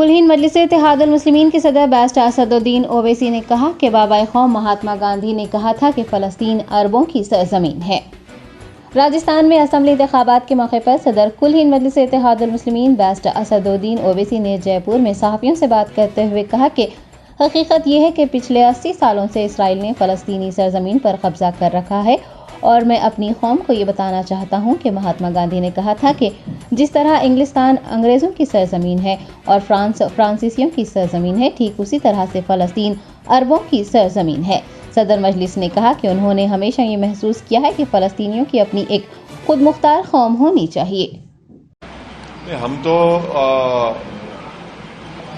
कुल-हिंद मजलिस-ए-इत्तेहादुल मुस्लिमीन के सदर बैरिस्टर असदुद्दीन ओवैसी ने कहा कि बाबा-ए-क़ौम महात्मा गांधी ने कहा था कि फ़लस्तीन अरबों की सरज़मीन है। राजस्थान में असम्बली इंतखाबात के मौके पर सदर कुल-हिंद मजलिस-ए-इत्तेहादुल मुस्लिमीन बैरिस्टर असदुद्दीन ओवैसी ने जयपुर में सहाफ़ियों से बात करते हुए कहा कि हकीकत यह है कि पिछले 80 सालों से इसराइल ने फ़लस्तीनी सरज़मीन पर कब्जा कर रखा है और मैं अपनी कौम को ये बताना चाहता हूँ कि महात्मा गांधी ने कहा था कि जिस तरह इंग्लिस्तान अंग्रेज़ों की सरज़मीन है और फ्रांस फ्रांसीसियों की सरज़मीन है, ठीक उसी तरह से फ़लस्तीन अरबों की सरज़मीन है। सदर मजलिस ने कहा कि उन्होंने हमेशा ये महसूस किया है कि फ़लस्तीनियों की अपनी एक खुद मुख्तार कौम होनी चाहिए। हम तो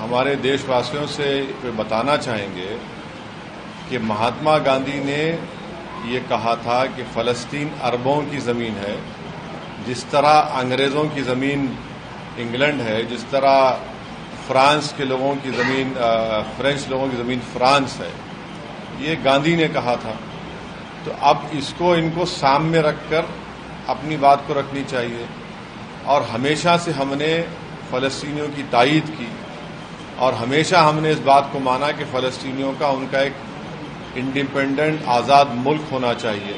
हमारे देशवासियों से बताना चाहेंगे कि महात्मा गांधी ने ये कहा था कि फ़लस्तीन अरबों की ज़मीन है, जिस तरह अंग्रेज़ों की ज़मीन इंग्लैंड है, जिस तरह फ्रांस के लोगों की ज़मीन फ्रेंच लोगों की ज़मीन फ्रांस है, ये गांधी ने कहा था। तो अब इसको इनको सामने रखकर अपनी बात को रखनी चाहिए और हमेशा से हमने फ़लस्तीनियों की तायीद की और हमेशा हमने इस बात को माना कि फ़लस्तीनियों का उनका एक इंडिपेंडेंट आज़ाद मुल्क होना चाहिए।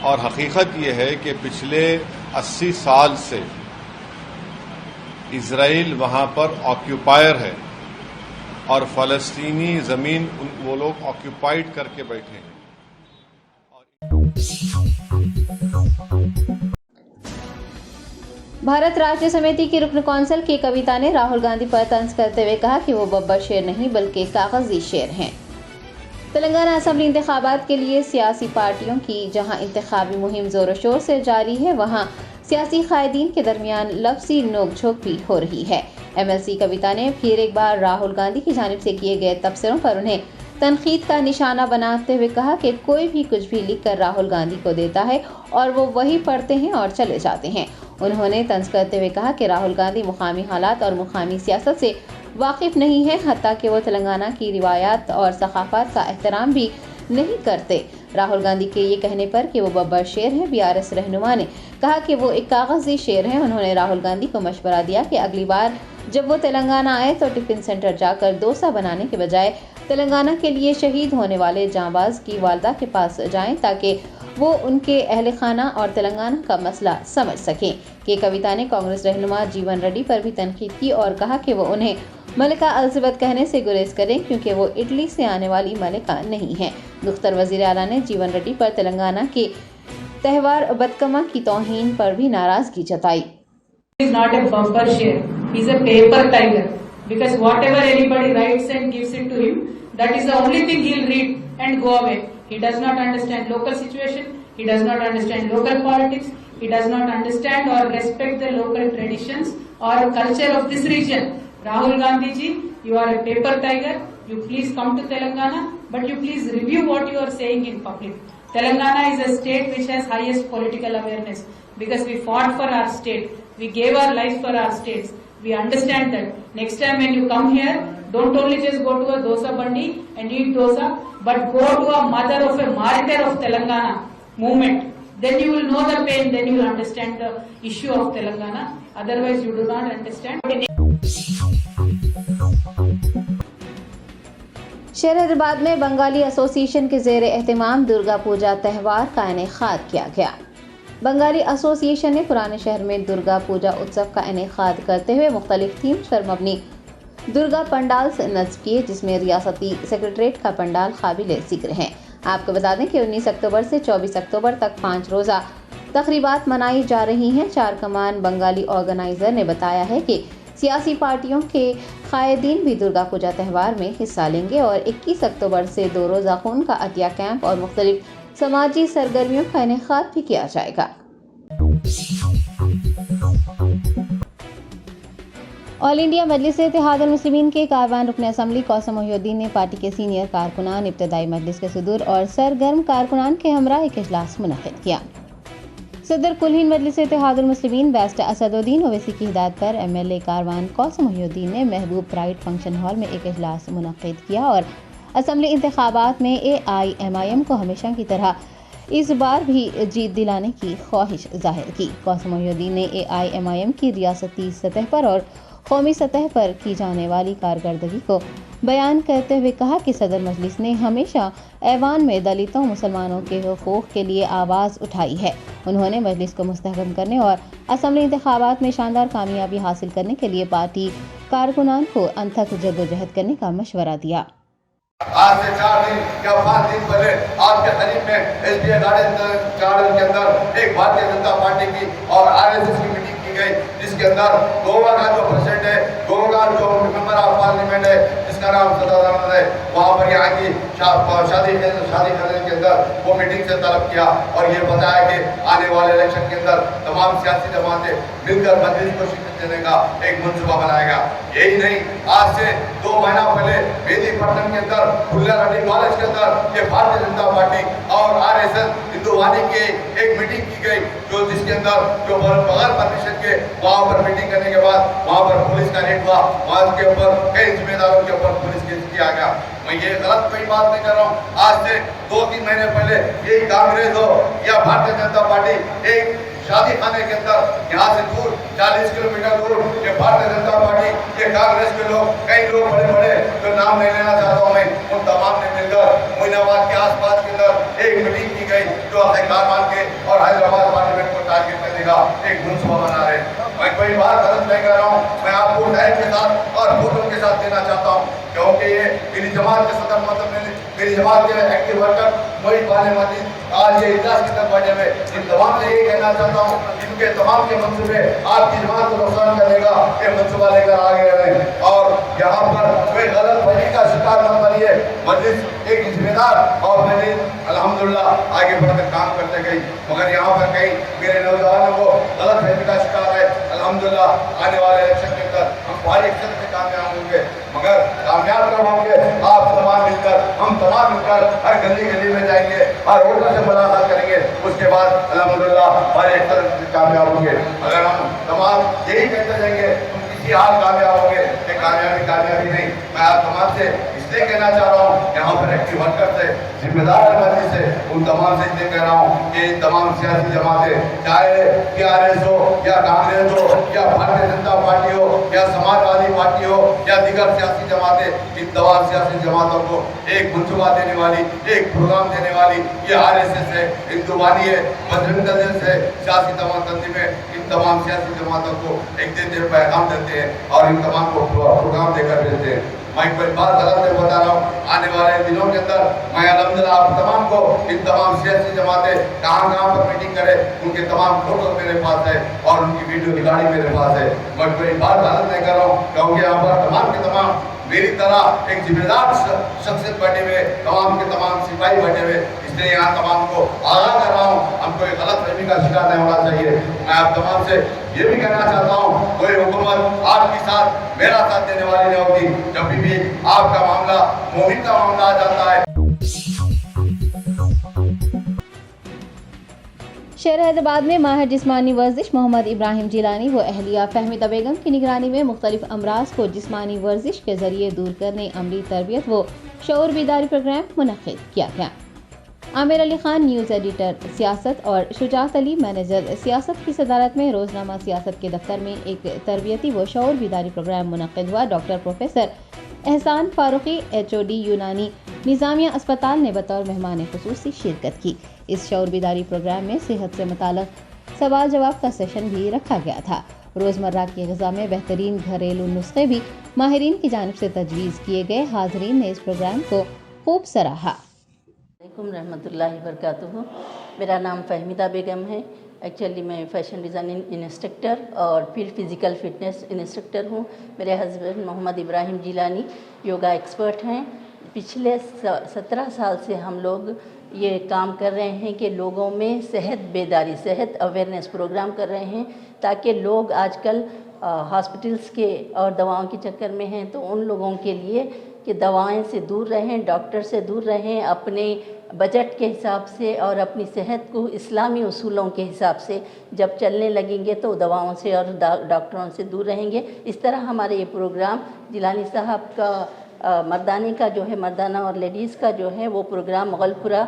और हकीकत यह है कि पिछले 80 साल से इजराइल वहां पर ऑक्यूपायर है और फ़लस्तीनी ज़मीन वो लोग ऑक्यूपाइड करके बैठे हैं। भारत राष्ट्रीय समिति की रुकन कौंसिल की कविता ने राहुल गांधी पर तंज करते हुए कहा कि वो बब्बर शेर नहीं बल्कि कागजी शेर हैं। तेलंगाना असम्बली इंतखाबात के लिए सियासी पार्टियों की जहां इंतखाबी मुहिम जोरों शोर से जारी है, वहां सियासी कायदीन के दरमियान लफ्जी नोकझोंक भी हो रही है। MLC कविता ने फिर एक बार राहुल गांधी की जानिब से किए गए तबसरों पर उन्हें तनकीद का निशाना बनाते हुए कहा कि कोई भी कुछ भी लिखकर राहुल गांधी को देता है और वो वही पढ़ते हैं और चले जाते हैं। उन्होंने तंज करते हुए कहा कि राहुल गांधी मुकामी हालात और मुकामी सियासत से वाकिफ नहीं है, हत्ता कि वो तेलंगाना की रिवायात और सकाफत का एहतराम भी नहीं करते। राहुल गांधी के ये कहने पर कि वो बब्बर शेर हैं, BRS रहनुमा ने कहा कि वो एक कागजी शेर हैं। उन्होंने राहुल गांधी को मशवरा दिया कि अगली बार जब वो तेलंगाना आए तो टिफिन सेंटर जाकर डोसा बनाने के बजाय तेलंगाना के लिए शहीद होने वाले जांबाज की वालदा के पास जाएं ताकि वो उनके अहल खाना और तेलंगाना का मसला समझ सकें। के कविता ने कांग्रेस रहनुमा जीवन रेड्डी पर भी तनकीद की और कहा कि वो उन्हें मलिका एलिज़ाबेथ कहने से गुरेज करें क्योंकि वो इटली से आने वाली मलिका नहीं है। दुख्तर वज़ीर आला ने जीवन रेड्डी पर तेलंगाना के त्यौहार बतकमा की तौहीन पर भी नाराजगी जताई। He is not a bumper share. He is a paper tiger. Because whatever anybody writes and gives it to him, that is the only thing he will read and go away. He does not understand local situation. He does not understand local politics. He does not understand or respect the local traditions or culture of this region. Rahul Gandhi ji, you are a paper tiger. You please come to Telangana, but you please review what you are saying in public. Telangana is a state which has highest political awareness because we fought for our state. We gave our lives for our states. We understand that. Next time when you come here, don't only just go to a dosa bandi and eat dosa, but go to a mother of a martyr of Telangana movement. Then you will know the pain, then you will understand the issue of Telangana. Otherwise you do not understand. शहर हैदराबाद में Bengali association के ज़ेर एहतमाम दुर्गा पूजा त्यौहार का इनेकाद किया गया। Bengali association ने पुराने शहर में दुर्गा पूजा उत्सव का इनेकाद करते हुए मुख्तलिफ थीम्स पर मबनी दुर्गा पंडाल नस्ब किए, जिसमें रियासती सेक्रेटरीट का पंडाल काबिल जिक्र है। आपको बता दें कि 19 अक्टूबर से 24 अक्टूबर तक 5 रोज़ा तकरीबात मनाई जा रही हैं। चार कमान बंगाली ऑर्गेनाइज़र ने बताया है कि सियासी पार्टियों के कायदीन भी दुर्गा पूजा त्यौहार में हिस्सा लेंगे और 21 अक्टूबर से 2 रोज़ा खून का अतिया कैंप और मुख्तलिफ समाजी सरगर्मियों का इनेकाद भी किया जाएगा। ऑल इंडिया मजलिस-ए-इत्तेहादुल मुस्लिमीन के कारवान रुकन असम्बली कौसम मोहिउद्दीन ने पार्टी के सीनियर कारकुनान, इब्तदाई मजलिस के सदूर और सरगर्म कारकुनान के हमरा एक इजलास मुनक्किद किया। सदर कुल-हिंद मजलिस-ए-इत्तेहादुल मुस्लिमीन बैरिस्टर असदुद्दीन ओवैसी की हिदायत पर MLA कारवान कौसम मोहिउद्दीन ने महबूब प्राइड फंक्शन हॉल में एक इजलास मुनक्किद किया और असम्बली इंतखाबात में AIMIM को हमेशा की तरह इस बार भी जीत दिलाने की ख्वाहिश जाहिर की। कौसम मोहिउद्दीन ने AIMIM की रियासती सतह पर और कौमी सतह पर की जाने वाली कारकर्दगी को बयान करते हुए कहा कि सदर मजलिस ने हमेशा ऐवान में दलितों मुसलमानों के हुकूक के लिए आवाज़ उठाई है। उन्होंने मजलिस को मुस्तहकम करने और असम्बली इंतखाबात में शानदार कामयाबी हासिल करने के लिए पार्टी कारकुनान को अनथक जद्दोजहद करने का मशवरा दिया। आज से 4 दिन या 5 दिन पहले आपके करीब में SBI गार्डन के अंदर एक भारतीय जनता पार्टी की और RSS की मीटिंग की गई, जिसके अंदर गोवा का जो प्रेसिडेंट है, गोवा का जो मेंबर ऑफ पार्लियामेंट है, जिसका नाम सदानंद है, वहाँ पर यहाँ की शादी करने के अंदर वो मीटिंग से तलब किया और ये बताया कि आने वाले इलेक्शन के अंदर तमाम सियासी जमातें मिलकर मजलिस को शिकस्त देने का एक मंसूबा बनाएगा। यही नहीं, आज से 2 महीना पहले मेदीपट्टनम के अंदर फुल्ला रेड्डी कॉलेज के अंदर ये भारतीय जनता पार्टी और RSS हिंदुवानी की एक मीटिंग की गई, जो जिसके अंदर जो बगैर परमिशन के वहाँ पर मीटिंग करने के बाद वहाँ पर पुलिस का रेड हुआ, वहाँ के ऊपर कई जिम्मेदारों के ऊपर पुलिस केस किया गया। मैं ये गलत कोई बात नहीं कर रहा हूँ। आज से 2-3 महीने पहले यही कांग्रेस हो या भारतीय जनता पार्टी एक शादी खाने के अंदर यहाँ से दूर 40 किलोमीटर दूर ये भारतीय जनता पार्टी ये कांग्रेस के लोग, कई लोग बड़े बड़े जो नाम नहीं लेना चाहता हूँ मैं, उन तमाम ने मिलकर मोइनाबाद के आसपास के अंदर एक मीटिंग की गई, जो कारमान के और हैदराबाद पार्लियामेंट को टारगेट करने का एक मंसूबा बना रहे। मैं कोई बात गलत नहीं कर रहा हूँ, मैं आपको टाइम के साथ और फोटो के साथ देना चाहता हूँ, क्योंकि ये मेरी जमात के सदर मतलब मेरी जमात के एक्टिव वर्कर मोहित बालेमती आज ये इजलास की तरफ बढ़े हुए, इन तमाम से यही कहना चाहता हूँ, इनके तमाम के मंसूबे आपकी जमात को नुकसान करने का ये मंसूबा लेकर आगे रहें और यहाँ पर कोई गलत फहमी का शिकार न बनिए। मजलिस एक जिम्मेदार और मजलिस अल्हम्दुलिल्लाह आगे बढ़कर काम करते गई, मगर यहाँ पर कई मेरे नौजवानों को गलत फहमी का शिकार है। अल्हम्दुलिल्लाह आने वाले इलेक्शन के अंदर हम भारी अक्सर से कामयाब होंगे, मगर कामयाब कब होंगे? आप तमाम मिलकर, हम तमाम मिलकर हर गली गली में जाएंगे, हर वोटर से मुलाकात करेंगे, उसके बाद अल्हम्दुलिल्लाह भारी अक्सर से कामयाब होंगे। अगर हम तमाम यही कहते जाएंगे तुम किसी हाल कामयाब होंगे, ये कामयाबी नहीं। मैं आप तमाम से इसलिए कहना चाह रहा हूँ, यहाँ पर एक्टिव वर्कर से, जिम्मेदार मजलिस से, उन तमाम से इसलिए कह रहा हूँ कि इन तमाम सियासी जमातें, चाहे TRS हो या कांग्रेस हो या भारतीय जनता पार्टी हो या समाजवादी पार्टी हो या दीगर सियासी जमातें, इन तमाम सियासी जमातों को एक मंसूबा देने वाली, एक प्रोग्राम देने वाली ये RSS है, हिंदुवानी है, बजरंग दल है, सियासी तमाम तंजीमें इन तमाम सियासी जमातों को एक देते पैगाम देते हैं और इन तमाम को प्रोग्राम देकर भेजते हैं। मैं कोई बात गलत नहीं बता रहा हूँ। आने वाले दिनों के अंदर मैं अल्हम्दुलिल्लाह आप तमाम को इन तमाम सियासी जमातें कहाँ पर मीटिंग करें, उनके तमाम फोटो मेरे पास है और उनकी वीडियो रिकॉर्डिंग मेरे पास है। मैं कोई बात गलत नहीं कर रहा हूँ, क्योंकि यहाँ पर तमाम के तमाम मेरी तरह एक जिम्मेदार शख्सियत बैठे हुए, तमाम के तमाम सिपाही बैठे हुए, इसलिए यहाँ तमाम को आगाह कर रहा हूँ, हमको एक गलत फहमी का शिकार नहीं होना चाहिए। मैं आप तमाम से ये भी कहना चाहता हूँ, कोई हुकूमत आपके साथ मेरा साथ देने वाली नहीं होती। जब भी आपका मामला मोमिन का मामला आ जाता है। शहर हैदराबाद में माहिर जिस्मानी वर्जिश मोहम्मद इब्राहिम जिलानी व अहलिया फहमीदा बेगम की निगरानी में मुख्तलिफ अमराज को जिस्मानी वर्जिश के जरिए दूर करने अमली तरबियत व शऊर बेदारी प्रोग्राम मुनक्किद किया गया। आमिर अली खान न्यूज़ एडिटर सियासत और शुजात अली मैनेजर सियासत की सदारत में रोजनामा सियासत के दफ्तर में एक तरबियती व शऊर बेदारी प्रोग्राम मुनक्किद हुआ। डॉक्टर प्रोफेसर एहसान फारूकी HOD यूनानी निज़ामिया अस्पताल ने बतौर मेहमान खुसूसी शिरकत की। इस शऊर बेदारी प्रोग्राम में सेहत से मुताल्लिक़ सवाल जवाब का सेशन भी रखा गया था। रोज़मर्रा की ग़िज़ा में बेहतरीन घरेलू नुस्खे भी माहिरीन की जानिब से तजवीज़ किए गए। हाज़रीन ने इस प्रोग्राम को खूब सराहा। रहमतुल्लाहि बरकातुहू। मेरा नाम फहमीदा बेगम है। एक्चुअली मैं फ़ैशन डिज़ाइनिंग इंस्ट्रक्टर और फिर फ़िज़िकल फ़िटनेस इंस्ट्रक्टर हूँ। मेरे हस्बैंड मोहम्मद इब्राहिम जिलानी योगा एक्सपर्ट हैं। पिछले 17 साल से हम लोग ये काम कर रहे हैं कि लोगों में सेहत बेदारी, सेहत अवेयरनेस प्रोग्राम कर रहे हैं, ताकि लोग आजकल हॉस्पिटल्स के और दवाओं के चक्कर में हैं, तो उन लोगों के लिए कि दवाएं से दूर रहें, डॉक्टर से दूर रहें, अपने बजट के हिसाब से और अपनी सेहत को इस्लामी उसूलों के हिसाब से जब चलने लगेंगे तो दवाओं से और डॉक्टरों से दूर रहेंगे। इस तरह हमारे ये प्रोग्राम जिलानी साहब का मर्दाने का जो है, मर्दाना और लेडीज़ का जो है वो प्रोग्राम मुगलपुरा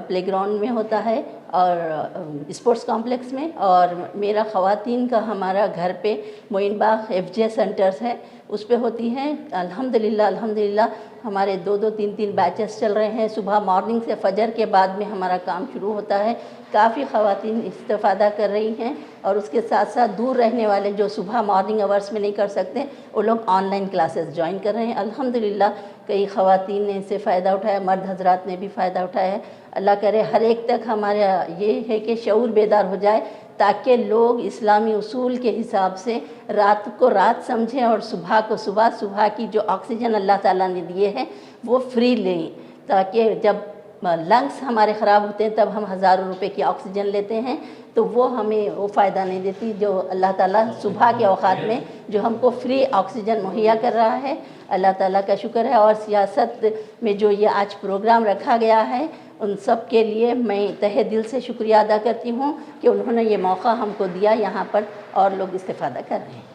प्लेग्राउंड में होता है और स्पोर्ट्स कॉम्प्लेक्स में, और मेरा ख़वातीन का हमारा घर पे मोइन बाग FJ सेंटर्स है, उस पे होती हैं। अल्हम्दुलिल्लाह हमारे 2-2, 3-3 बैचेस चल रहे हैं। सुबह मॉर्निंग से फजर के बाद में हमारा काम शुरू होता है। काफ़ी ख़वातीन इस्तेफ़ादा कर रही हैं, और उसके साथ साथ दूर रहने वाले जो सुबह मॉर्निंग आवर्स में नहीं कर सकते, वो लोग ऑनलाइन क्लासेस ज्वाइन कर रहे हैं। अल्हम्दुलिल्लाह कई ख़वातीन ने इससे फ़ायदा उठाया, मर्द हजरात ने भी फ़ायदा उठाया है। अल्लाह करे हर एक तक हमारा ये है कि शऊर बेदार हो जाए, ताकि लोग इस्लामी उसूल के हिसाब से रात को रात समझें और सुबह को सुबह। सुबह की जो ऑक्सीजन अल्लाह ताला ने दिए हैं वो फ्री लें, ताकि जब लंग्स हमारे ख़राब होते हैं तब हम हज़ारों रुपए की ऑक्सीजन लेते हैं, तो वो हमें वो फ़ायदा नहीं देती जो अल्लाह ताला सुबह के औक़ात में जो हमको फ्री ऑक्सीजन मुहैया कर रहा है। अल्लाह ताला का शुक्र है। और सियासत में जो ये आज प्रोग्राम रखा गया है, उन सब के लिए मैं तहे दिल से शुक्रिया अदा करती हूँ कि उन्होंने ये मौका हमको दिया यहाँ पर, और लोग इस्तेफ़ादा कर रहे हैं।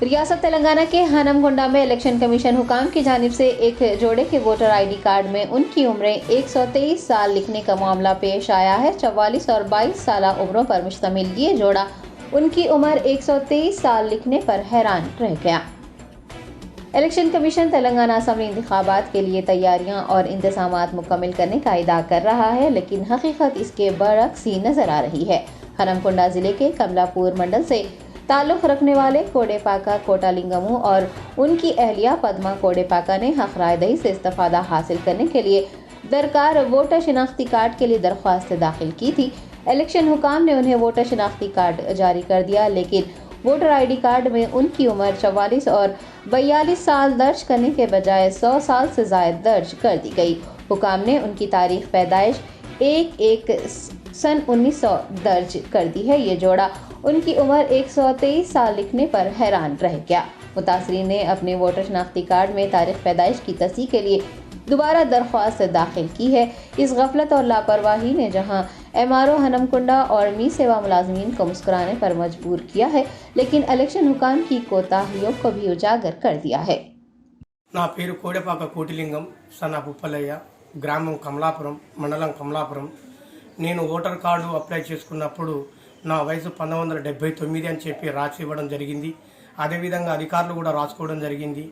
रियासत तेलंगाना के हनमकुंडा में इलेक्शन कमीशन हुकाम की जानिब से एक जोड़े के वोटर ID कार्ड में उनकी उम्रें 123 साल लिखने का मामला पेश आया है। 44 और 22 साल उम्रों पर मुश्तमिल ये जोड़ा उनकी उम्र 123 साल लिखने पर हैरान रह गया। इलेक्शन कमीशन तेलंगाना असम्बली इंतखाबात के लिए तैयारियां और इंतजामात मुकम्मल करने का इदा कर रहा है, लेकिन हकीकत इसके बरअक्स ही नजर आ रही है। हनमकुंडा जिले के कमलापुर मंडल से ताल्लुक़ रखने वाले कोडेपाका कोटालिंगमू और उनकी अहलिया पद्मा कोडेपाका ने हक़ रायदही से इस्तेफ़ादा हासिल करने के लिए दरकार वोटर शिनाख्ती कार्ड के लिए दरख्वास्त दाखिल की थी। इलेक्शन हुकाम ने उन्हें वोटर शिनाख्ती कार्ड जारी कर दिया, लेकिन वोटर ID कार्ड में उनकी उम्र 44 और 42 साल दर्ज करने के बजाय 100 साल से ज़ायद दर्ज कर दी गई। हुकाम ने उनकी तारीख पैदाइश 1/1 सन 1900 दर्ज कर दी है। ये जोड़ा उनकी उम्र 123 साल लिखने पर हैरान रह गया। मुतासरीन ने अपने वोटर शनाख्ती कार्ड में तारीख पैदाइश की तस्दीक के लिए दोबारा दरख्वास्त दाखिल की है। इस गफलत और लापरवाही ने जहां MRO हनमकुंडा और मी सेवा मुलाजमीन को मुस्कुराने पर मजबूर किया है, लेकिन इलेक्शन हुकाम की कोताहियों को भी उजागर कर दिया है। నా పేరు కోడెపాక కోటిలింగం, సన్ ఆఫ్ ఉప్పలయ్య, గ్రామం కమలాపురం, మండలం కమలాపురం. నేను ఓటర్ కార్డు అప్లై చేసుకున్నప్పుడు నా వయసు 1979 అని చెప్పి రాసి ఇవ్వడం జరిగింది. అదేవిధంగా అధికారులు కూడా రాసుకోవడం జరిగింది.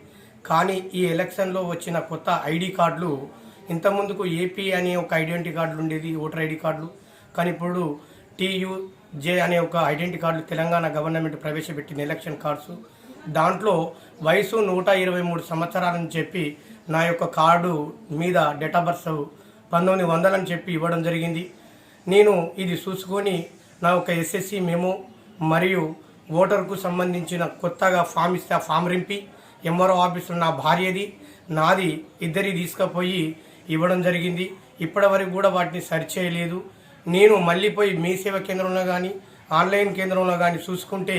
కానీ ఈ ఎలక్షన్లో వచ్చిన కొత్త ID కార్డులు, ఇంతకుముందుకు AP అనే ఒక ఐడెంటిటీ కార్డులు ఉండేది, ఓటర్ ID కార్డులు. కానీ ఇప్పుడు TUJ అనే ఒక ఐడెంటిటీ కార్డులు తెలంగాణ గవర్నమెంట్ ప్రవేశపెట్టిన ఎలక్షన్ కార్డ్స్. దాంట్లో వయసు 123 సంవత్సరాలని చెప్పి నా యొక్క కార్డు మీద డేట్ ఆఫ్ బర్త్ 1900 అని చెప్పి ఇవ్వడం జరిగింది. నేను ఇది చూసుకొని నా ఒక SSC మెమో మరియు ఓటర్కు సంబంధించిన కొత్తగా ఫామ్ ఇస్తే ఆ ఫామ్ రింపి MRO ఆఫీసులో నా భార్యది నాది ఇద్దరి తీసుకుపోయి ఇవ్వడం జరిగింది. ఇప్పటివరకు కూడా వాటిని సర్చ్ చేయలేదు. నేను మళ్ళీ పోయి మీ సేవా కేంద్రంలో కానీ ఆన్లైన్ కేంద్రంలో కానీ చూసుకుంటే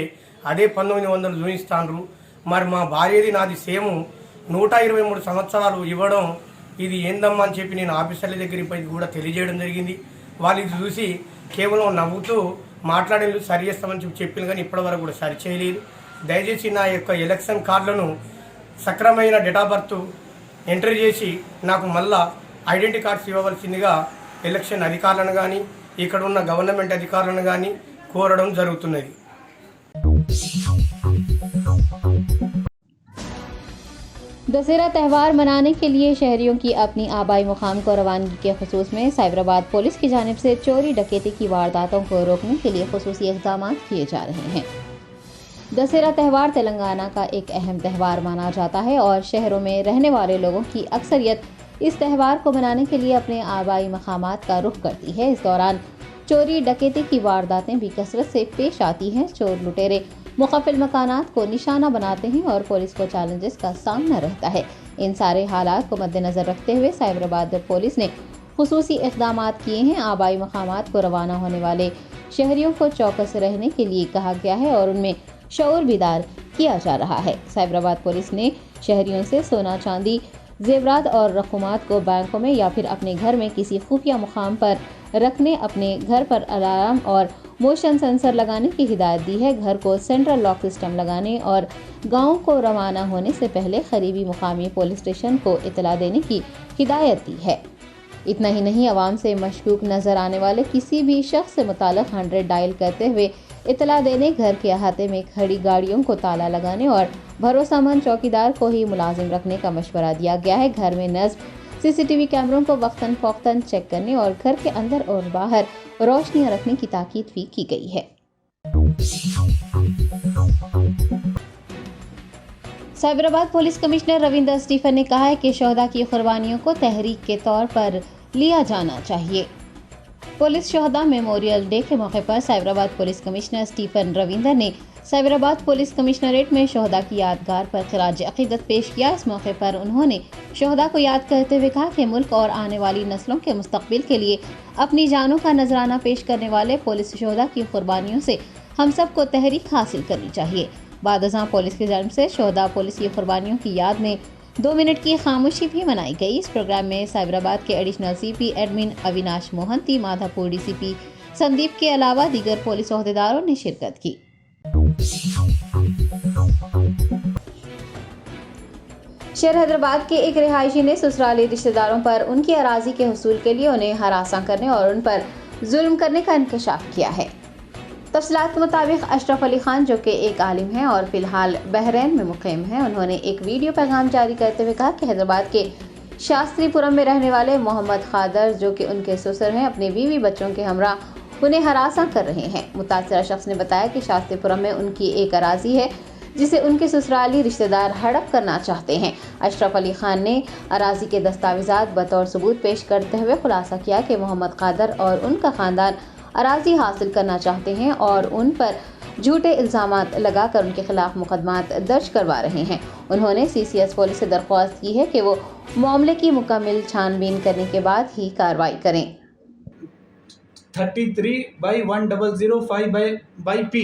అదే 1900 చూపిస్తాను. మరి మా భార్యది నాది సేమ్ 123 సంవత్సరాలు ఇవ్వడం ఇది ఏందమ్మా అని చెప్పి నేను ఆఫీసర్ల దగ్గరికి పోయి కూడా తెలియజేయడం జరిగింది. వాళ్ళు ఇది చూసి కేవలం నవ్వుతూ మాట్లాడేందుకు సరి చేస్తామని చెప్పింది, కానీ ఇప్పటివరకు కూడా సరి చేయలేదు. దయచేసి నా యొక్క ఎలక్షన్ కార్డులను సక్రమైన డేట్ ఆఫ్ బర్త్ ఎంట్రీ చేసి నాకు మళ్ళా ఐడెంటిటీ కార్డ్స్ ఇవ్వవలసిందిగా ఎలక్షన్ అధికారులను కానీ ఇక్కడ ఉన్న గవర్నమెంట్ అధికారులను కానీ కోరడం జరుగుతున్నది. दशहरा त्यौहार मनाने के लिए शहरियों की अपनी आबाई मुकाम को रवानगी के खसूस में साइबराबाद पुलिस की जानिब से चोरी डकैती की वारदातों को रोकने के लिए खसूसी इक़दाम किए जा रहे हैं। दशहरा त्यौहार तेलंगाना का एक अहम त्यौहार माना जाता है और शहरों में रहने वाले लोगों की अक्सरियत इस त्यौहार को मनाने के लिए अपने आबाई मकामात का रुख करती है। इस दौरान चोरी डकैती की वारदातें भी कसरत से पेश आती हैं। चोर लुटेरे मुख़फ़िल मकानात को निशाना बनाते हैं और पुलिस को चैलेंजेस का सामना रहता है। इन सारे हालात को मद्देनज़र रखते हुए साइबराबाद पुलिस ने खुसूसी इक़दाम किए हैं। आबाई मकामात को रवाना होने वाले शहरियों को चौकस रहने के लिए कहा गया है और उनमें शऊर बेदार किया जा रहा है। साइबराबाद पुलिस ने शहरियों से सोना चांदी जेवरात और रकूमात को बैंकों में या फिर अपने घर में किसी खुफिया मुकाम पर रखने, अपने घर पर अलार्म और मोशन सेंसर लगाने की हिदायत दी है। घर को सेंट्रल लॉक सिस्टम लगाने और गाँव को रवाना होने से पहले करीबी मुकामी पुलिस स्टेशन को इतला देने की हिदायत दी है। इतना ही नहीं, आवाम से मशकूक नजर आने वाले किसी भी शख्स से मुताल्लिक 100 डायल करते हुए इतला देने, घर के अहाते में खड़ी गाड़ियों को ताला लगाने और भरोसेमंद चौकीदार को ही मुलाजिम रखने का मशवरा दिया गया है। घर में नस्ब सीसीटीवी कैमरों को वक्तन फ़ौक्तन चेक करने और घर के अंदर और बाहर रोशनियां रखने की ताकीद भी की गई है। Cyberabad police commissioner Ravinder Stephen ने कहा है कि शहदा की कुर्बानियों को तहरीक के तौर पर लिया जाना चाहिए। पुलिस शहदा मेमोरियल डे के मौके पर Cyberabad police commissioner Stephen Ravinder ने साइबराबाद पुलिस कमिश्नरेट में शहदा की यादगार पर खिराज अकीदत पेश किया। इस मौके पर उन्होंने शहदा को याद करते हुए कहा कि मुल्क और आने वाली नस्लों के मुस्तकबिल के लिए अपनी जानों का नजराना पेश करने वाले पुलिस शहदा की कुर्बानियों से हम सबको तहरीक हासिल करनी चाहिए। बाद-ए-ज़ां पुलिस की जानिब से शहदा पुलिस की कुर्बानियों की याद में 2 मिनट की खामोशी भी मनाई गई। इस प्रोग्राम में साइबराबाद के additional CP admin Avinash Mohanty, Madhapur DCP Sandeep के अलावा दीगर पुलिस ओहदेदारों ने शिरकत की। शहर हैदराबाद के एक रिहायशी ने ससुराली रिश्तेदारों पर उनकी अराजी के हुसूल के लिए उन्हें हरासा करने और उन पर जुल्म करने का इंकशाफ किया है। तफसीलात के मुताबिक अशरफ अली खान, जो कि एक आलिम हैं और फिलहाल बहरीन में मुकीम हैं, उन्होंने एक वीडियो पैगाम जारी करते हुए कहा कि हैदराबाद के शास्त्रीपुरम में रहने वाले मोहम्मद खादर, जो कि उनके ससुर हैं, अपने बीवी बच्चों के हमरा उन्हें हरासा कर रहे हैं। मुतासरा शख्स ने बताया कि शास्त्रीपुरम में उनकी एक अराजी है जिसे उनके ससुराली रिश्तेदार हड़प करना चाहते हैं। अशरफ अली खान ने अराजी के दस्तावेजात बतौर सबूत पेश करते हुए खुलासा किया कि मोहम्मद खादर और उनका खानदान अराजी हासिल करना चाहते हैं और उन पर झूठे इल्ज़ामात लगाकर उनके खिलाफ मुकदमात दर्ज करवा रहे हैं। उन्होंने CCS पुलिस से दरख्वास्त की है कि वो मामले की मुकम्मल छानबीन करने के बाद ही कार्रवाई करें। 33/1005/P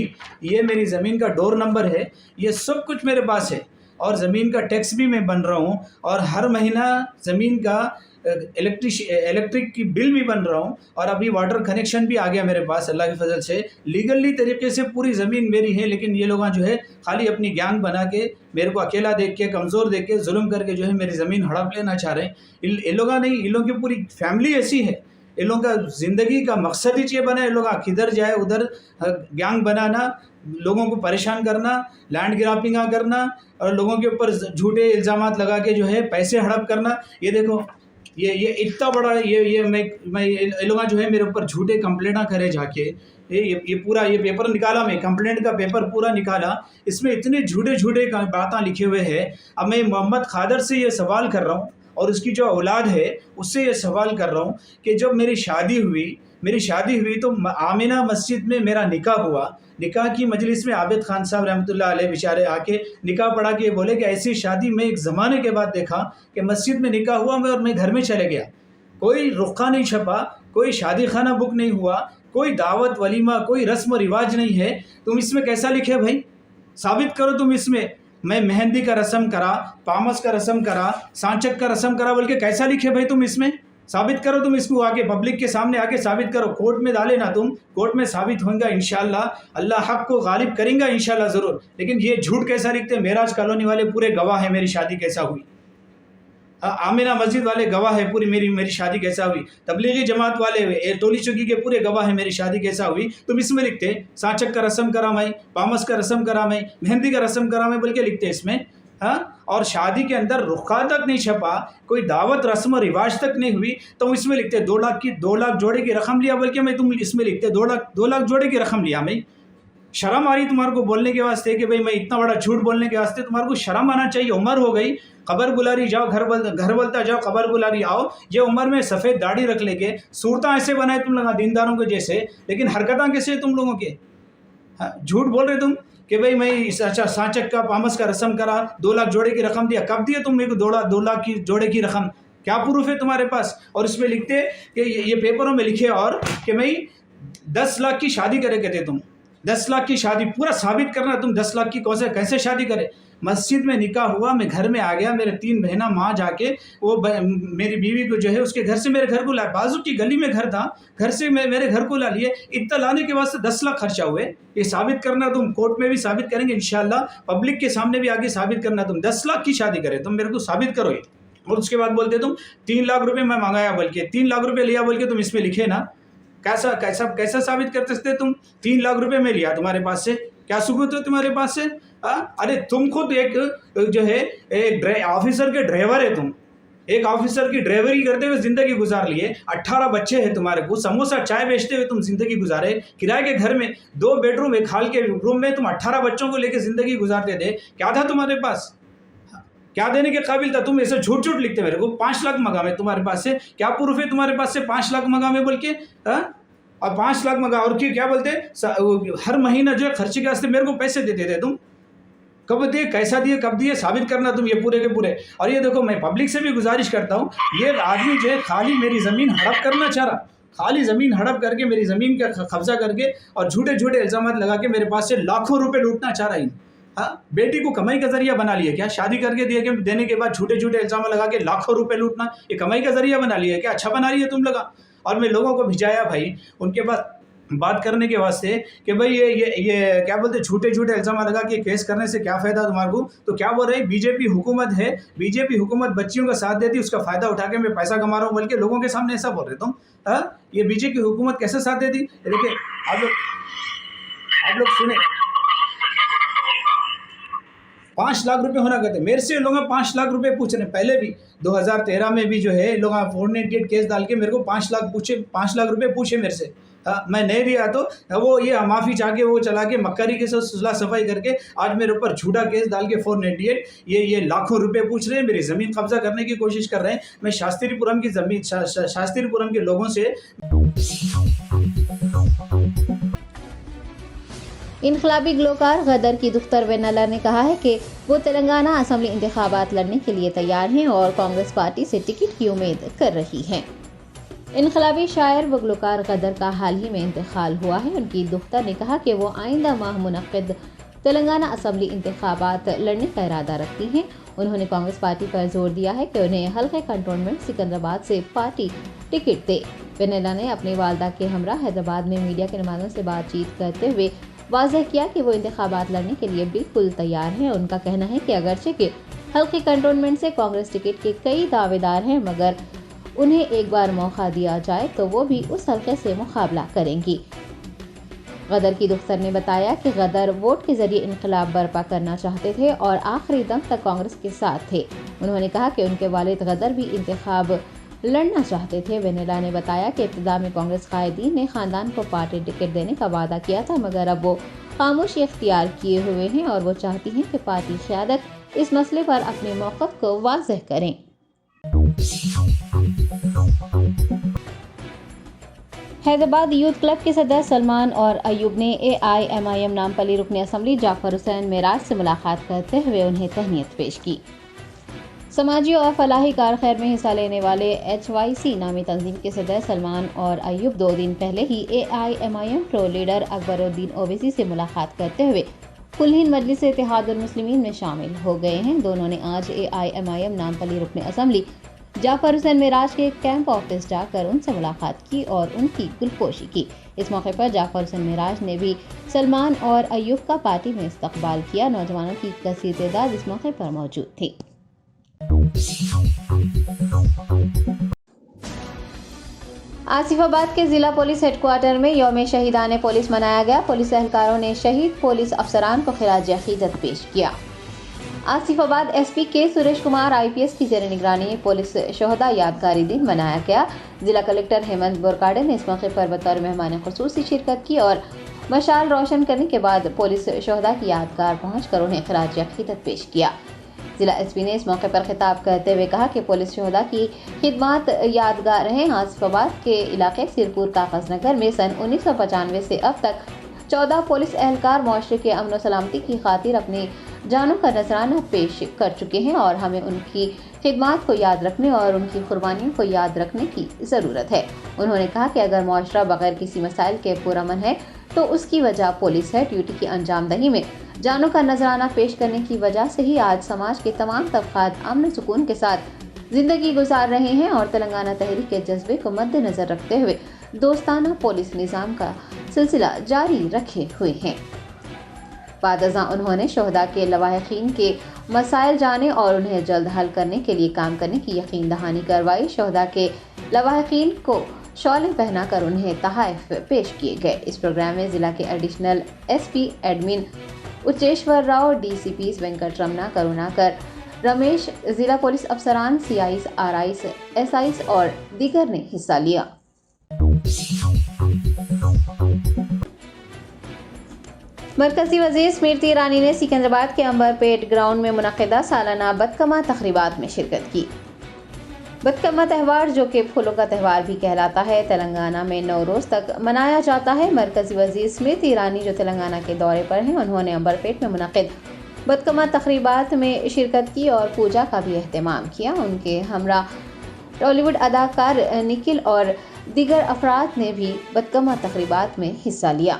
ये मेरी ज़मीन का डोर नंबर है। ये सब कुछ मेरे पास है और ज़मीन का टैक्स भी मैं बन रहा हूँ और हर महीना ज़मीन का इलेक्ट्रिक की बिल भी बन रहा हूँ और अभी वाटर कनेक्शन भी आ गया मेरे पास अल्लाह की फजल से। लीगली तरीके से पूरी ज़मीन मेरी है, लेकिन ये लोग जो है खाली अपनी गैंग बना के मेरे को अकेला देख के, कमज़ोर देख के, जुल्म करके जो है मेरी ज़मीन हड़प लेना चाह रहे हैं। इन लोग नहीं, इन लोगों की पूरी फैमिली ऐसी है। इन लोगों का ज़िंदगी का मकसद ही ये बना है, लोग किधर जाए उधर गैंग बनाना, लोगों को परेशान करना, लैंड ग्राबिंग करना और लोगों के ऊपर झूठे इल्ज़ामात लगा के जो है पैसे हड़प करना। ये देखो, ये इतना बड़ा ये मैं ये लोग जो है मेरे ऊपर झूठे कंप्लेंट करे जाके ये पूरा ये पेपर निकाला, मैं कंप्लेंट का पेपर पूरा निकाला, इसमें इतने झूठे बातें लिखे हुए हैं। अब मैं मोहम्मद खादर से ये सवाल कर रहा हूँ और उसकी जो औलाद है उससे ये सवाल कर रहा हूँ कि जब मेरी शादी हुई तो आमिना मस्जिद में मेरा निकाह हुआ। निकाह की मजलिस में आबिद खान साहब रहमतुल्लाह अलैह बेचारे आके निकाह पढ़ा के बोले कि ऐसी शादी में एक ज़माने के बाद देखा कि मस्जिद में निकाह हुआ और मैं घर में चले गया, कोई रुखा नहीं छपा, कोई शादी खाना बुक नहीं हुआ, कोई दावत वलीमा, कोई रस्म रिवाज नहीं है। तुम इसमें कैसा लिखे भाई? साबित करो तुम इसमें। मैं मेहंदी का रस्म करा, पामस का रस्म करा, सांचक का रस्म करा बोल के कैसा लिखे भाई? तुम इसमें साबित करो, तुम इसको आगे पब्लिक के सामने आके साबित करो। कोर्ट में डाले ना, तुम कोर्ट में साबित होगा इंशाल्लाह, अल्लाह हक को गालिब करेंगे इंशाल्लाह ज़रूर। लेकिन ये झूठ कैसा लिखते? मेराज कॉलोनी वाले पूरे गवाह है मेरी शादी कैसा हुई, आमिना मस्जिद वाले गवाह है पूरी मेरी शादी कैसा हुई, तबलीगी जमात वाले टोली चौकी के पूरे गवाह है मेरी शादी कैसा हुई। तुम इसमें लिखते सांचक का रस्म करा मैं, पामस का रस्म करा मैं, मेहंदी का रस्म करा मैं बोल के लिखते इसमें। हाँ, और शादी के अंदर रुखा तक नहीं छपा, कोई दावत रस्म रिवाज तक नहीं हुई, तो इसमें लिखते 2 लाख जोड़े की रकम लिया बोल के मैं, तुम इसमें लिखते 2 लाख जोड़े की रकम लिया मैं। शर्म आ रही तुम्हारे को बोलने के वास्ते कि भाई मैं इतना बड़ा झूठ बोलने के वास्ते तुम्हारे को शर्म आना चाहिए। उम्र हो गई, खबर बुलारी जाओ, घर बोलता जाओ, खबर बुलारी आओ। ये उम्र में सफ़ेद दाढ़ी रख लेके सूरता ऐसे बनाए तुम लोग दीनदारों के जैसे, लेकिन हरकतें कैसे तुम लोगों के? हाँ, झूठ बोल रहे तुम कि भाई मैं अच्छा सांचक का पामस का रस्म करा, 2 लाख जोड़े की रकम दिया। कब दिया तुम मेरे को 2 लाख की जोड़े की रकम? क्या प्रूफ है तुम्हारे पास? और इसमें लिखते कि ये पेपरों में लिखे और कि मैं 10 लाख की शादी करे कहते तुम 10 लाख की शादी पूरा साबित करना, तुम 10 लाख की कैसे शादी करे। मस्जिद में निकाह हुआ, मैं घर में आ गया, मेरे 3 बहना माँ जाके वो मेरी बीवी को जो है उसके घर से मेरे घर को लाया, बाजू की गली में घर था, घर से मेरे घर को ला लिए। इतना लाने के बाद से 10 लाख खर्चा हुए। ये साबित करना, तुम कोर्ट में भी साबित करेंगे इंशाल्लाह, पब्लिक के सामने भी आगे साबित करना, तुम 10 लाख की शादी करे, तुम मेरे को साबित करो ये। और उसके बाद बोलते तुम 3 लाख रुपए मैं मंगाया, बल्कि 3 लाख रुपए लिया बोल के तुम इसमें लिखे ना। कैसा साबित कर सकते तुम? 3 लाख रुपए में लिया, तुम्हारे पास से क्या सबूत है तुम्हारे पास से? अरे तुम खुद एक जो है एक ऑफिसर के ड्राइवर है, तुम एक ऑफिसर की ड्राइवरी करते हुए जिंदगी गुजार लिए। 18 बच्चे हैं तुम्हारे को, समोसा चाय बेचते हुए तुम जिंदगी गुजारे। किराए के घर में 2 बेडरूम, एक हाल के रूम में तुम 18 बच्चों को लेकर जिंदगी गुजारते थे। क्या था तुम्हारे पास? क्या देने के काबिल था? तुम ऐसे झूठ लिखते मेरे को 5 लाख मंगा मैं तुम्हारे पास से, क्या प्रूफ है तुम्हारे पास से 5 लाख मंगा मैं बोल के? और 5 लाख मंगा और क्या बोलते हर महीना जो है खर्चे के वास्ते मेरे को पैसे देते थे तुम। कब दिए, कैसा दिए, कब दिए, साबित करना तुम ये पूरे के पूरे। और ये देखो, मैं पब्लिक से भी गुजारिश करता हूँ, ये आदमी जो है खाली मेरी ज़मीन हड़प करना चाह रहा, खाली ज़मीन हड़प करके मेरी ज़मीन का कब्जा करके और झूठे इल्ज़ाम लगा के मेरे पास से लाखों रुपए लूटना चाह रहा है। हाँ, बेटी को कमाई का जरिया बना लिया क्या? शादी करके देने के बाद झूठे इल्ज़ाम लगा के लाखों रुपए लूटना, ये कमाई का जरिया बना लिया क्या? अच्छा बना रही है तुम लगा। और मैं लोगों को भिजाया भाई उनके पास बात करने के वास्ते कि भाई ये क्या बोलते झूठे इल्ज़ाम लगा के केस करने से क्या फ़ायदा तुम्हारे को? तो क्या बोल रहे, बीजेपी हुकूमत है, बीजेपी हुकूमत बच्चियों का साथ देती, उसका फ़ायदा उठा के मैं पैसा कमा रहा हूँ, बल्कि लोगों के सामने ऐसा बोल रहे तुम। ये बीजेपी हुकूमत कैसे साथ देती? देखिए आप लोग सुने, 5 लाख रुपए होना कहते मेरे से लोग 5 लाख रुपए पूछ रहे हैं। पहले भी 2013 में भी जो है लोग 498 केस डाल के मेरे को 5 लाख रुपए पूछे मेरे से। मैं नहीं दिया तो वो ये माफ़ी चाह के वो चला के मक्कारी के साथ सुलह सफाई करके आज मेरे ऊपर झूठा केस डाल के 498 ये लाखों रुपए पूछ रहे हैं, मेरी ज़मीन कब्जा करने की कोशिश कर रहे हैं। मैं शास्त्रीपुरम की ज़मीन शास्त्रीपुरम के लोगों से इनकलाबी ग्लोकार गदर की दुख्तर वेनला ने कहा है कि वो तेलंगाना असम्बली इंतखाबात लड़ने के लिए तैयार हैं और कांग्रेस पार्टी से टिकट की उम्मीद कर रही हैं। इनकलाबी शायर व ग्लोकार गदर का हाल ही में इंतकाल हुआ है। उनकी दुख्तर ने कहा कि वो आइंदा माह मुनक़िद तेलंगाना असम्बली इंतखाबात लड़ने का इरादा रखती हैं। उन्होंने कांग्रेस पार्टी पर जोर दिया है कि उन्हें हल्के कंटोनमेंट सिकंदराबाद से पार्टी टिकट दे। वेनला ने अपनी वालदा के हमरा हैदराबाद में मीडिया के नुमाइंदों से बातचीत करते हुए वाज़ह किया कि वो इंतखाबात लड़ने के लिए बिल्कुल तैयार हैं। उनका कहना है कि अगरचे के हल्के कंटोनमेंट से कांग्रेस टिकट के कई दावेदार हैं, मगर उन्हें एक बार मौका दिया जाए तो वो भी उस हल्के से मुकाबला करेंगी। गदर की दुख्तर ने बताया कि गदर वोट के जरिए इनकलाब बर्पा करना चाहते थे और आखिरी दम तक कांग्रेस के साथ थे। उन्होंने कहा कि उनके वालिद गदर भी इंतखाब लड़ना चाहते थे। वेनेला ने बताया कि इब्तिदा में कांग्रेस कायदीन ने खानदान को पार्टी टिकट देने का वादा किया था, मगर अब वो खामोशी इख्तियार किए हुए हैं और वो चाहती हैं कि पार्टी क़यादत इस मसले पर अपने मौक़िफ़ को वाज़ेह करें। हैदराबाद यूथ क्लब के सदर सलमान और अयूब ने AIMIM नामपली रुकन असम्बली जाफर हुसैन मेराज से मुलाकात करते हुए उन्हें तहनीत पेश की। समाजी और फलाही कार खैर में हिस्सा लेने वाले HYC नामी तंजीम के सदर सलमान और अयूब 2 दिन पहले ही AIMIM pro leader Akbaruddin Owaisi से मुलाकात करते हुए कुल हिंद मजलिस इत्तेहादुल मुस्लिमीन में शामिल हो गए हैं। दोनों ने आज AIMIM नामपली रुकन असम्बली जाफर हुसैन मेराज के कैंप ऑफिस जाकर उनसे मुलाकात की और उनकी गुलपोशी की। इस मौके पर जाफर हुसैन मेराज ने भी सलमान और अयूब का पार्टी में इस्तकबाल किया। नौजवानों की कसीर तादाद इस मौके पर मौजूद थी। आसिफाबाद के जिला पुलिस हेडक्वार्टर में यौम शहीदान पुलिस मनाया गया। पुलिस एहलकारों ने शहीद पुलिस अफसरान को खिराज अकीदत पेश किया। आसिफाबाद SP के सुरेश कुमार IPS की जेर निगरानी पुलिस शहदा यादगारी दिन मनाया गया। जिला कलेक्टर हेमंत बोरकाडे ने इस मौके पर बतौर मेहमान खुसूसी शिरकत की और मशाल रोशन करने के बाद पुलिस शहदा की यादगार पहुंचकर उन्हें खिराज अकीदत पेश किया। जिला SP ने इस मौके पर खिताब करते हुए कहा कि पुलिस शहदा की खिदमत यादगार हैं। आसिफाबाद के इलाके सिरपुर कागज नगर में सन 1995 से अब तक 14 पुलिस एहलकार मुआशरे के अमन व सलामती की खातिर अपनी जानों का नजराना पेश कर चुके हैं और हमें उनकी खिदमत को याद रखने और उनकी कुर्बानियों को याद रखने की ज़रूरत है। उन्होंने कहा कि अगर मुआशरा बगैर किसी मसाइल के पुरअमन है तो उसकी वजह पुलिस है। ड्यूटी की अंजामदही में जानों का नजराना पेश करने की वजह से ही आज समाज के तमाम तबकात अमन सुकून के साथ जिंदगी गुजार रहे हैं और तेलंगाना तहरीक के जज्बे को मद्देनजर रखते हुए दोस्ताना पुलिस निज़ाम का सिलसिला जारी रखे हुए हैं। बादज़ा उन्होंने शोहदा के लवाहिकीन के मसाइल जाने और उन्हें जल्द हल करने के लिए काम करने की यकीन दहानी करवाई। शोहदा के लवाहिकीन को शॉलें पहनाकर उन्हें तोहफ़े पेश किए गए। इस प्रोग्राम में जिला के additional SP admin Ucheshwar Rao, DCPs Venkat Ramana, Karunakar, Ramesh, जिला पुलिस अफसरान, CIs, RIs, SIs और दीगर ने हिस्सा लिया। मरकजी वज़ीर स्मृति ईरानी ने सिकंदराबाद के अंबरपेट ग्राउंड में मुनक़िदा सालाना बदकमा तक़रीबात में शिरकत की। बदकमा त्यौहार, जो कि फूलों का त्यौहार भी कहलाता है, तेलंगाना में 9 रोज़ तक मनाया जाता है। मरकजी वज़ीर स्मृति ईरानी जो तेलंगाना के दौरे पर हैं, उन्होंने अंबरपेट में मुनक़िद बदकमा तक़रीबात में शिरकत की और पूजा का भी एहतमाम किया। उनके हमरा टॉलीवुड अदाकार निखिल और दीगर अफराद ने भी बदकमा तक़रीबात में हिस्सा लिया।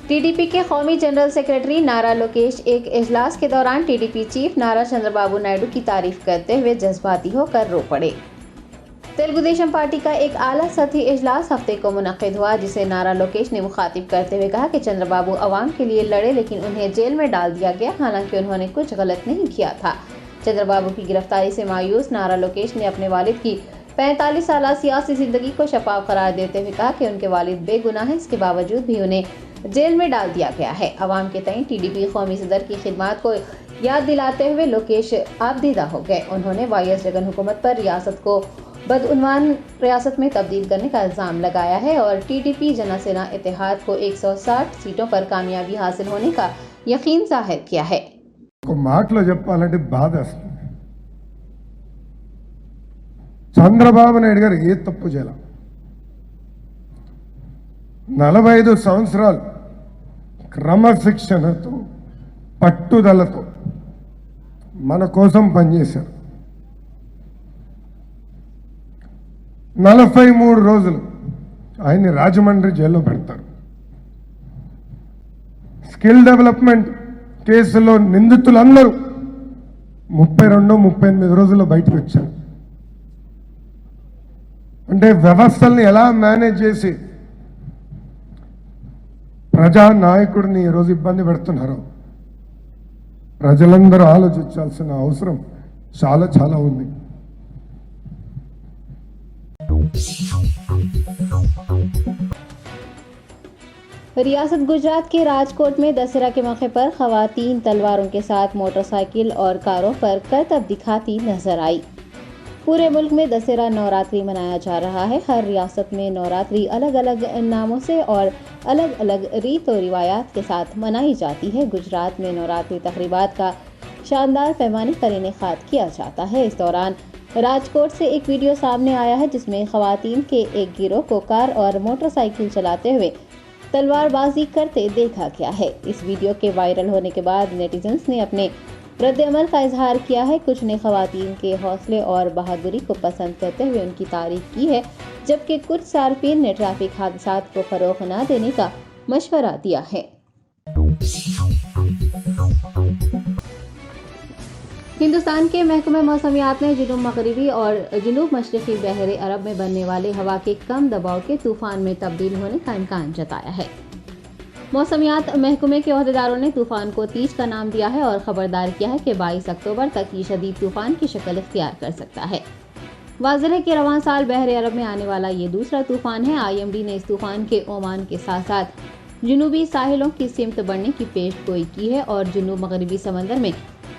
TDP के कौमी जनरल सेक्रेटरी नारा लोकेश एक इजलास के दौरान TDP चीफ नारा चंद्रबाबू नायडू की तारीफ करते हुए जज्बाती होकर रो पड़े। तेलुगु देशम पार्टी का एक आला सतही इजलास हफ्ते को मुनक़िद हुआ, जिसे नारा लोकेश ने मुखातिब करते हुए कहा कि चंद्रबाबू अवाम के लिए लड़े, लेकिन उन्हें जेल में डाल दिया गया, हालांकि उन्होंने कुछ गलत नहीं किया था। चंद्रबाबू की गिरफ्तारी से मायूस नारा लोकेश ने अपने वालिद की 45 साल सियासी जिंदगी को शफाफ करार देते हुए कहा कि उनके वालिद बेगुनाह हैं, इसके बावजूद भी उन्हें जेल में डाल दिया गया है। अवाम के तईं TDP कौमी सदर की खिदमात को याद दिलाते हुए लोकेश आबदीदा हो गए। उन्होंने YS जगन हुकूमत पर रियासत को बदउनवान रियासत में तब्दील करने का इल्ज़ाम लगाया है और TDP जनसेना इत्तेहाद को 160 सीटों पर कामयाबी हासिल होने का यकीन जाहिर किया है। మాటలో చెప్పాలంటే బాధేస్తుంది. చంద్రబాబు నాయుడు గారు ఏ తప్పు చేయాల? 45 సంవత్సరాలు క్రమశిక్షణతో పట్టుదలతో మన కోసం పనిచేశారు. 43 రోజులు ఆయన్ని రాజమండ్రి జైల్లో పెడతారు. స్కిల్ డెవలప్మెంట్ కేసులో నిందితులందరూ 32-38 రోజుల్లో బయటకు వచ్చారు. అంటే వ్యవస్థల్ని ఎలా మేనేజ్ చేసి ప్రజా నాయకుడిని ఈరోజు ఇబ్బంది పెడుతున్నారో ప్రజలందరూ ఆలోచించాల్సిన అవసరం చాలా చాలా ఉంది. रियासत गुजरात के राजकोट में दशहरा के मौके पर खवातीन तलवारों के साथ मोटरसाइकिल और कारों पर करतब दिखाती नजर आई। पूरे मुल्क में दशहरा नवरात्रि मनाया जा रहा है। हर रियासत में नवरात्रि अलग अलग नामों से और अलग अलग रीत और रिवायात के साथ मनाई जाती है। गुजरात में नवरात्रि तक़रीबात का शानदार पैमाने पर इनेकाद किया जाता है। इस दौरान राजकोट से एक वीडियो सामने आया है, जिसमें खवातीन के एक गिरोह को कार और मोटरसाइकिल चलाते हुए तलवारबाजी करते देखा गया है। इस वीडियो के वायरल होने के बाद नेटिजन्स ने अपने रद्द-ए-अमल का इजहार किया है। कुछ ने खवातीन के हौसले और बहादुरी को पसंद करते हुए उनकी तारीफ की है, जबकि कुछ सार्फिन ने ट्रैफिक हादसात को फरोग न देने का मशवरा दिया है। हिंदुस्तान के महकमे मौसमियात ने जुनूब मगरिबी और जुनूब मशरक़ी बहरे अरब में बनने वाले हवा के कम दबाव के तूफान में तब्दील होने का इम्कान जताया है। मौसमियात महकमे के ओहदेदारों ने तूफान को तीज का नाम दिया है और खबरदार किया है कि 22 अक्टूबर तक ये शदीद तूफान की शक्ल इख्तियार कर सकता है। वाज़ेह है कि रवां साल बहरे अरब में आने वाला ये दूसरा तूफान है। IMD ने इस तूफान के ओमान के साथ साथ जुनूबी साहिलों की सिमत बढ़ने की पेशगोई की है और जुनूब मगरिबी समंदर में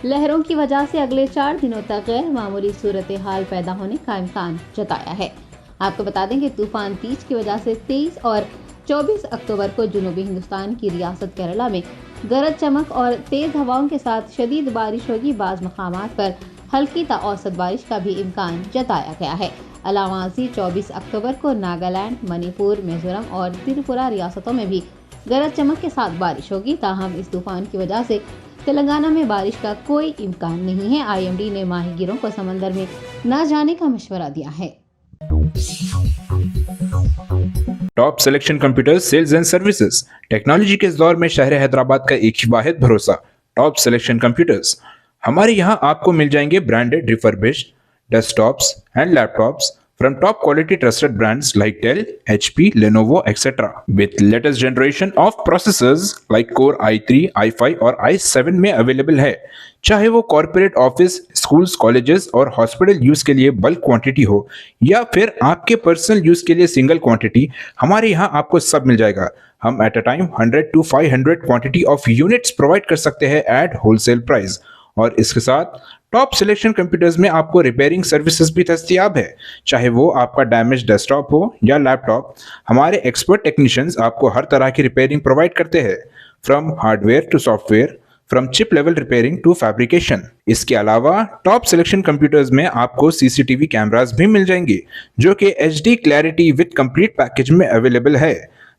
लहरों की वजह से अगले 4 दिनों तक गैर मामूली सूरत हाल पैदा होने का इम्कान जताया है। आपको बता दें कि तूफान तीज की वजह से 23 और 24 अक्टूबर को जुनूबी हिंदुस्तान की रियासत केरला में गरज चमक और तेज हवाओं के साथ शदीद बारिश होगी। बाज़ मकामात पर हल्की ता औसत बारिश का भी इम्कान जताया गया है। अलावाजी 24 अक्टूबर को नागालैंड, मणिपुर, मिजोरम और त्रिपुरा रियासतों में भी गरज चमक के साथ बारिश होगी। ताहम इस तूफान की वजह से तेलंगाना में बारिश का कोई इम्कान नहीं है। IMD ने माहीगीरों को समंदर में न जाने का मशवरा दिया है। Top selection computers sales and services. Technology के इस दौर में शहर हैदराबाद का एक ही वाहिद भरोसा, टॉप सिलेक्शन कंप्यूटर्स। हमारे यहाँ आपको मिल जाएंगे branded refurbished desktops and laptops from top quality trusted brands like Dell, HP, Lenovo, etc. with latest generation of processors like Core i3, i5 और i7 में अवेलेबल है। चाहे वो कॉर्पोरेट ऑफिस, स्कूल्स, कॉलेजेस और हॉस्पिटल यूज के लिए bulk quantity हो या फिर आपके पर्सनल यूज के लिए सिंगल क्वांटिटी, हमारे यहाँ आपको सब मिल जाएगा। हम at a time 100 to 500 quantity of units provide कर सकते हैं एट होलसेल प्राइस। और इसके साथ टॉप सिलेक्शन कंप्यूटर्स में आपको रिपेयरिंग सर्विसेज भी दस्तियाब है। चाहे वो आपका डैमेज डेस्कटॉप हो या लैपटॉप, हमारे एक्सपर्ट टेक्नीशियंस आपको हर तरह की रिपेयरिंग प्रोवाइड करते हैं, from hardware to software, from chip level repairing to fabrication. इसके अलावा टॉप सिलेक्शन कंप्यूटर्स में आपको सीसीटीवी कैमरास भी मिल जाएंगे जो कि HD clarity with complete package में अवेलेबल है,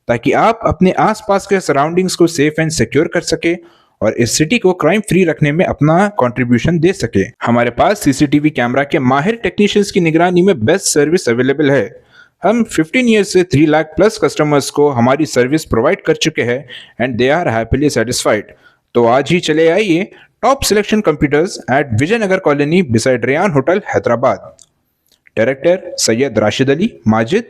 ताकि आप अपने आसपास के सराउंडिंग्स को सेफ एंड सिक्योर कर सके और इस सिटी को क्राइम फ्री रखने में अपना कंट्रीब्यूशन दे सके। हमारे पास सीसीटीवी कैमरा के माहिर टेक्नीशियंस की निगरानी में बेस्ट सर्विस अवेलेबल है। हम 15 ईयर्स से 3 लाख प्लस कस्टमर्स को हमारी सर्विस प्रोवाइड कर चुके हैं and they are happily satisfied. तो आज ही चले आइए top selection computers at Vijayanagar colony beside Ryan hotel Hyderabad. Director Syed Rashid Ali Majid,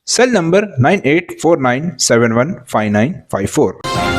cell number 9849715954।